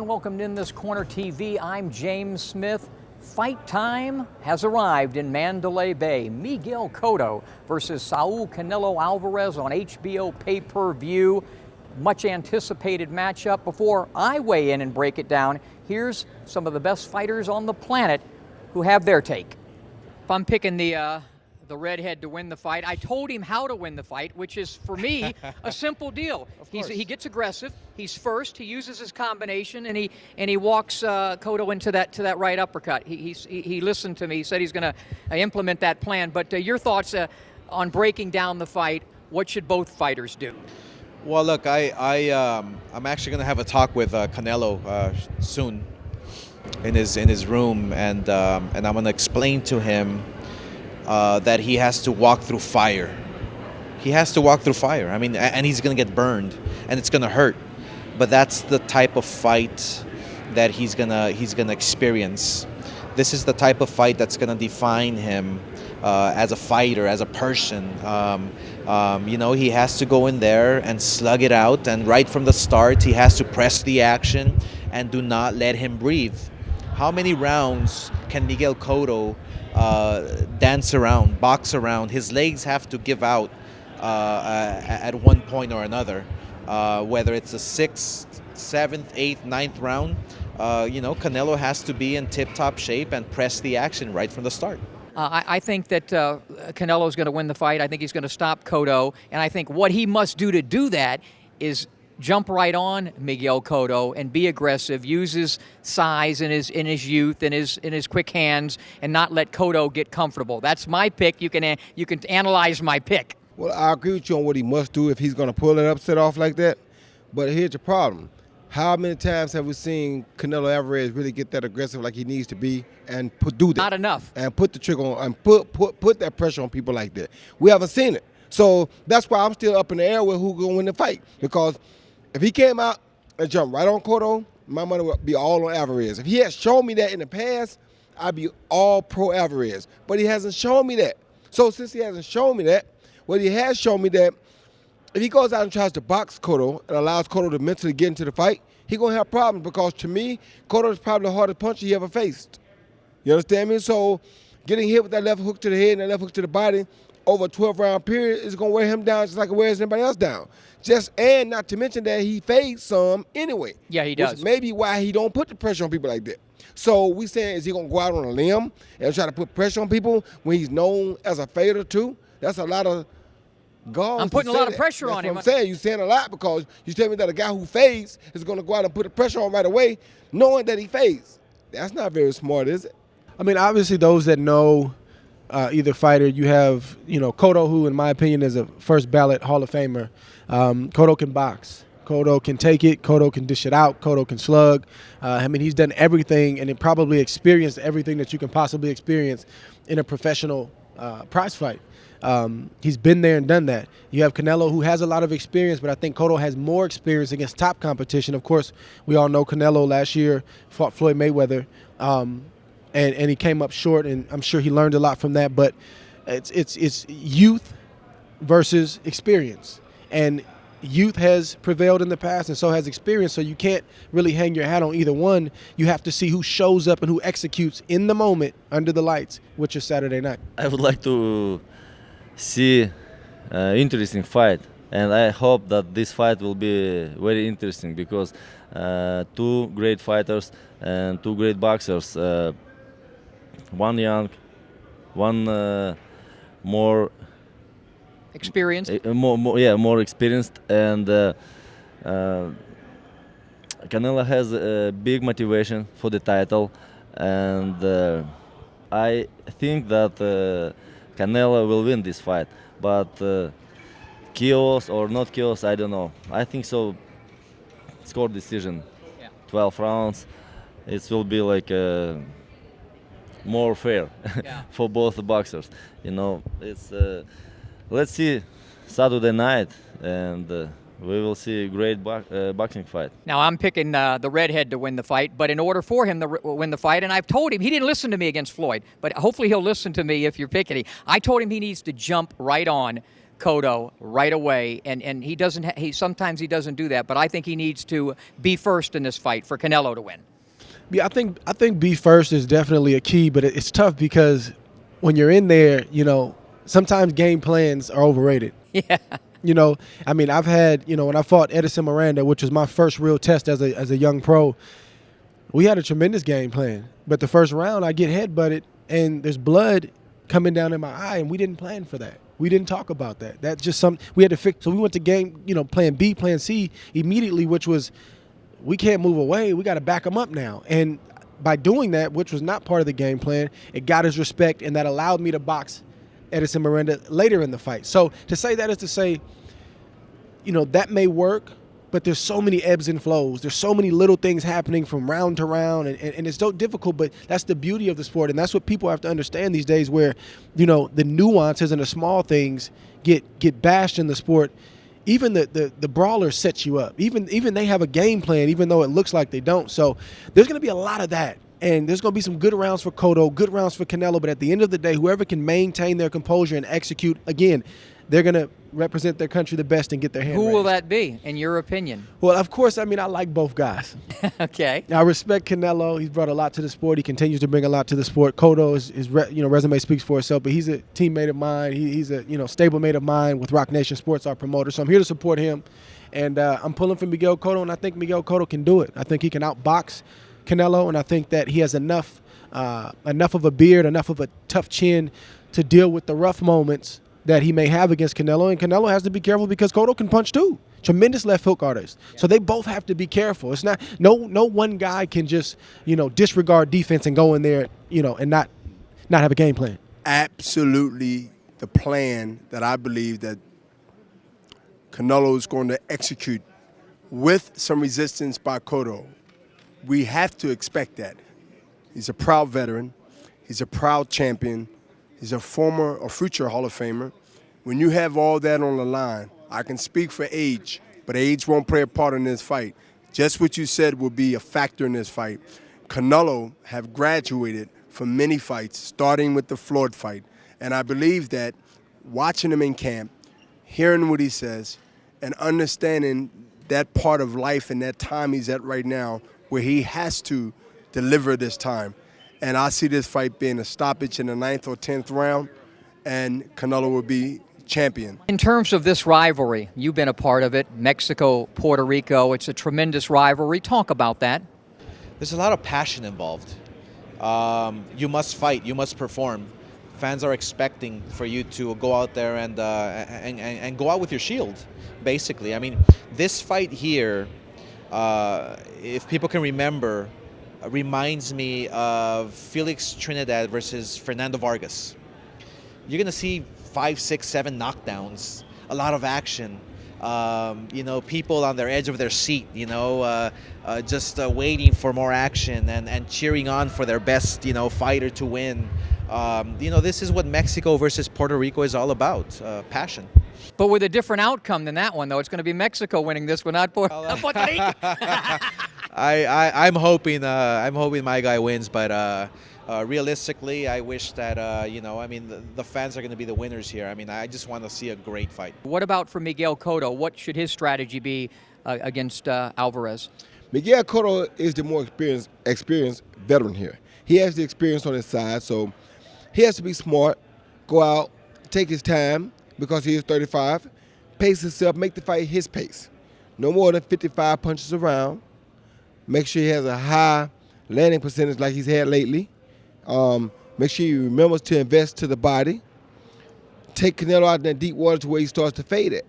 welcome to In This Corner TV. I'm James Smith. Fight time has arrived in Mandalay Bay. Miguel Cotto versus Saul Canelo Alvarez on HBO pay-per-view. Much anticipated matchup. Before I weigh in and break it down, here's some of the best fighters on the planet who have their take. If I'm picking the redhead to win the fight, I told him how to win the fight, which is, for me, a simple deal. He gets aggressive. He's first. He uses his combination, and he walks Cotto into that right uppercut. He listened to me. He said he's going to implement that plan. But your thoughts on breaking down the fight? What should both fighters do? Well, look, I'm actually going to have a talk with Canelo soon in his room, and I'm going to explain to him that he has to walk through fire. He has to walk through fire. I mean, and he's going to get burned, and it's going to hurt. But that's the type of fight that he's gonna experience. This is the type of fight that's going to define him as a fighter, as a person. He has to go in there and slug it out, and right from the start, he has to press the action and do not let him breathe. How many rounds can Miguel Cotto dance around, box around? His legs have to give out at one point or another, whether it's the 6th, 7th, 8th, 9th round. Canelo has to be in tip-top shape and press the action right from the start. I think that Canelo is going to win the fight. I think he's going to stop Cotto, and I think what he must do to do that is jump right on Miguel Cotto and be aggressive, use his size and his youth and his quick hands, and not let Cotto get comfortable. That's my pick. You can analyze my pick. Well, I agree with you on what he must do if he's going to pull an upset off like that. But here's the problem. How many times have we seen Canelo Alvarez really get that aggressive like he needs to be and do that? Not enough. And put the trigger on and put that pressure on people like that. We haven't seen it. So that's why I'm still up in the air with who's going to win the fight. Because if he came out and jumped right on Cotto, my money would be all on Alvarez. If he had shown me that in the past, I'd be all pro Alvarez. But he hasn't shown me that. So since he hasn't shown me that, well, he has shown me that if he goes out and tries to box Cotto and allows Cotto to mentally get into the fight, he's going to have problems because, to me, Cotto is probably the hardest puncher he ever faced. You understand me? So getting hit with that left hook to the head and that left hook to the body over a 12-round period is going to wear him down just like it wears anybody else down. And not to mention that he fades some anyway. Yeah, he does. Which may be why he don't put the pressure on people like that. So we saying, is he going to go out on a limb and try to put pressure on people when he's known as a fader too? That's a lot of gauze. I'm putting a lot of pressure on him. That's what I'm saying. You're saying a lot because you tell me that a guy who fades is going to go out and put the pressure on right away knowing that he fades. That's not very smart, is it? I mean, obviously those that know either fighter, you have, Cotto, who in my opinion is a first ballot Hall of Famer. Cotto can box. Cotto can take it. Cotto can dish it out. Cotto can slug. He's done everything and probably experienced everything that you can possibly experience in a professional prize fight. He's been there and done that. You have Canelo, who has a lot of experience, but I think Cotto has more experience against top competition. Of course, we all know Canelo last year fought Floyd Mayweather, and he came up short, and I'm sure he learned a lot from that. But it's youth versus experience, and youth has prevailed in the past, and so has experience. So you can't really hang your hat on either one. You have to see who shows up and who executes in the moment under the lights, which is Saturday night. I would like to see interesting fight, and I hope that this fight will be very interesting because two great fighters and two great boxers, one young, one more experienced, more experienced, and Canelo has a big motivation for the title, and I think that Canelo will win this fight, but chaos or not chaos, I don't know. I think so. Score decision, 12 rounds. It will be like more fair for both boxers. It's let's see Saturday night, and we will see a great boxing fight. Now, I'm picking the redhead to win the fight, but in order for him to win the fight, and I've told him, he didn't listen to me against Floyd, but hopefully he'll listen to me if you're picking him. I told him he needs to jump right on Cotto right away, and he doesn't. Sometimes he doesn't do that, but I think he needs to be first in this fight for Canelo to win. Yeah, I think be first is definitely a key, but it's tough because when you're in there, sometimes game plans are overrated. Yeah. I've had, when I fought Edison Miranda, which was my first real test as a young pro, we had a tremendous game plan. But the first round, I get headbutted, and there's blood coming down in my eye, and we didn't plan for that. We didn't talk about that. That's just something we had to fix. So we went to game, plan B, plan C immediately, which was we can't move away. We got to back them up now. And by doing that, which was not part of the game plan, it got his respect, and that allowed me to box Edison Miranda later in the fight. So to say that is to say, that may work, but there's so many ebbs and flows. There's so many little things happening from round to round, and it's so difficult, but that's the beauty of the sport, and that's what people have to understand these days where, the nuances and the small things get bashed in the sport. Even the brawler sets you up. Even they have a game plan, even though it looks like they don't. So there's going to be a lot of that. And there's going to be some good rounds for Cotto, good rounds for Canelo. But at the end of the day, whoever can maintain their composure and execute, again, they're going to represent their country the best and get their hand Who will raised. that be, in your opinion? Well, of course, I like both guys. Okay. I respect Canelo. He's brought a lot to the sport. He continues to bring a lot to the sport. Cotto, his resume speaks for itself, but he's a teammate of mine. He's a stablemate of mine with Rock Nation Sports, our promoter. So I'm here to support him. And I'm pulling for Miguel Cotto, and I think Miguel Cotto can do it. I think he can outbox Canelo, and I think that he has enough of a beard, enough of a tough chin to deal with the rough moments that he may have against Canelo. And Canelo has to be careful because Cotto can punch too. Tremendous left hook artist. So they both have to be careful. It's not no one guy can just disregard defense and go in there and not have a game plan. Absolutely, the plan that I believe that Canelo is going to execute with some resistance by Cotto. We have to expect that. He's a proud veteran. He's a proud champion. He's a former or future Hall of Famer. When you have all that on the line, I can speak for age, but age won't play a part in this fight. Just what you said will be a factor in this fight. Canelo have graduated from many fights, starting with the Floyd fight. And I believe that watching him in camp, hearing what he says, and understanding that part of life and that time he's at right now where he has to deliver this time. And I see this fight being a stoppage in the 9th or 10th round, and Canelo will be champion. In terms of this rivalry, you've been a part of it, Mexico, Puerto Rico, it's a tremendous rivalry. Talk about that. There's a lot of passion involved. You must fight, you must perform. Fans are expecting for you to go out there and go out with your shield, basically. I mean, this fight here, if people can remember, reminds me of Felix Trinidad versus Fernando Vargas. You're going to see 5, 6, 7 knockdowns, a lot of action. People on their edge of their seat, just waiting for more action and cheering on for their best, fighter to win. This is what Mexico versus Puerto Rico is all about, passion. But with a different outcome than that one, though. It's going to be Mexico winning this one, not Puerto Rico. I'm hoping my guy wins, but realistically, I wish that the fans are going to be the winners here. I mean, I just want to see a great fight. What about for Miguel Cotto? What should his strategy be against Alvarez? Miguel Cotto is the more experienced veteran here. He has the experience on his side, so he has to be smart, go out, take his time because he is 35, pace himself, make the fight his pace. No more than 55 punches around. Make sure he has a high landing percentage like he's had lately. Make sure he remembers to invest to the body. Take Canelo out in that deep water to where he starts to fade at.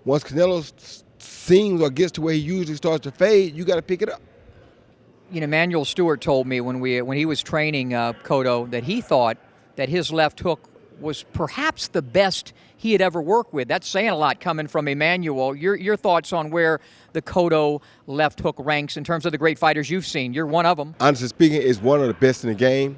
Once Canelo seems or gets to where he usually starts to fade, you got to pick it up. Manuel Stewart told me when he was training Cotto that he thought that his left hook was perhaps the best he had ever worked with. That's saying a lot coming from Emmanuel. Your thoughts on where the Cotto left hook ranks in terms of the great fighters you've seen? You're one of them. Honestly speaking, it's one of the best in the game.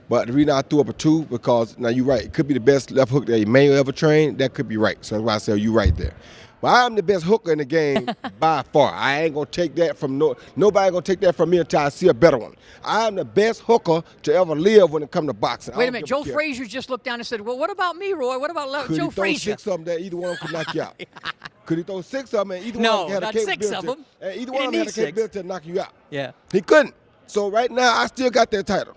But the reason I threw up a 2 because, now you're right, it could be the best left hook that Emmanuel ever trained. That could be right. So that's why I said you right there. But I'm the best hooker in the game by far. I ain't gonna take that from nobody gonna take that from me until I see a better one. I'm the best hooker to ever live when it comes to boxing. Wait a minute, Joe Frazier just looked down and said, well, what about me, Roy? What about Could Joe he throw Frazier? 6 of them that either one of them could knock you out? Could he throw 6 of them and either No, one of them had not a 6 capability? of them. And either He one of them had a didn't need 6. capability to knock you out. Yeah. He couldn't. So right now, I still got that title.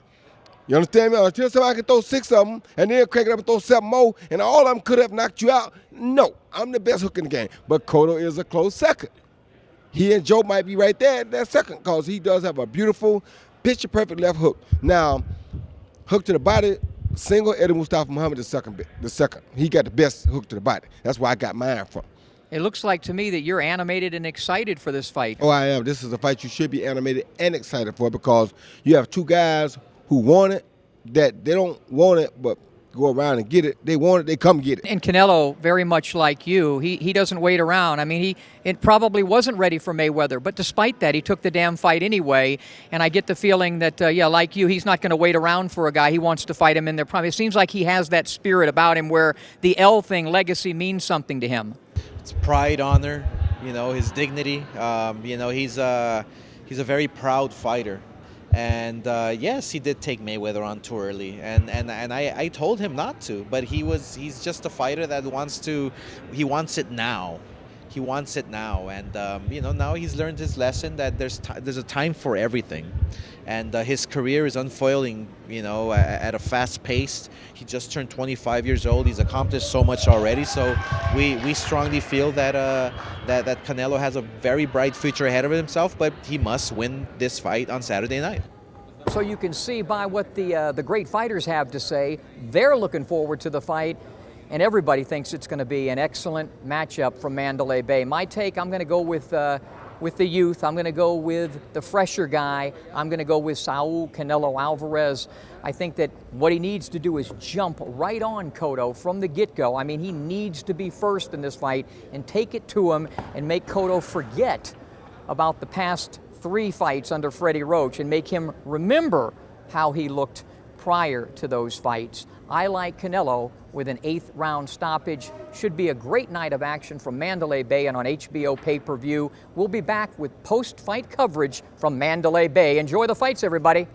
You understand me? Until somebody can throw 6 of them and then crank it up and throw 7 more, and all of them could have knocked you out. No, I'm the best hooker in the game. But Cotto is a close second. He and Joe might be right there at that second because he does have a beautiful, picture-perfect left hook. Now, hook to the body, single Eddie Mustafa Muhammad the second. He got the best hook to the body. That's where I got mine from. It looks like to me that you're animated and excited for this fight. Oh, I am. This is a fight you should be animated and excited for because you have 2 guys who want it, that they don't want it, but go around and get it. They want it, they come get it. And Canelo, very much like you, he doesn't wait around. I mean, it probably wasn't ready for Mayweather, but despite that, he took the damn fight anyway. And I get the feeling that, yeah, like you, he's not going to wait around for a guy. He wants to fight him in there. Probably, it seems like he has that spirit about him where the L thing, legacy, means something to him. It's pride, honor, you know, his dignity. You know, he's a very proud fighter. And yes, he did take Mayweather on too early, and I told him not to, but he's just a fighter that wants it now. He wants it now, and you know, now he's learned his lesson that there's a time for everything, and his career is unfolding, you know, at a fast pace. He just turned 25 years old. He's accomplished so much already. So we strongly feel that that Canelo has a very bright future ahead of himself, but he must win this fight on Saturday night. So you can see by what the great fighters have to say, they're looking forward to the fight, and everybody thinks it's going to be an excellent matchup from Mandalay Bay. My take, I'm going to go with the youth. I'm going to go with the fresher guy. I'm going to go with Saul Canelo Alvarez. I think that what he needs to do is jump right on Cotto from the get-go. I mean, he needs to be first in this fight and take it to him and make Cotto forget about the past 3 fights under Freddie Roach and make him remember how he looked prior to those fights. I like Canelo with an 8th round stoppage. Should be a great night of action from Mandalay Bay and on HBO pay-per-view. We'll be back with post-fight coverage from Mandalay Bay. Enjoy the fights, everybody.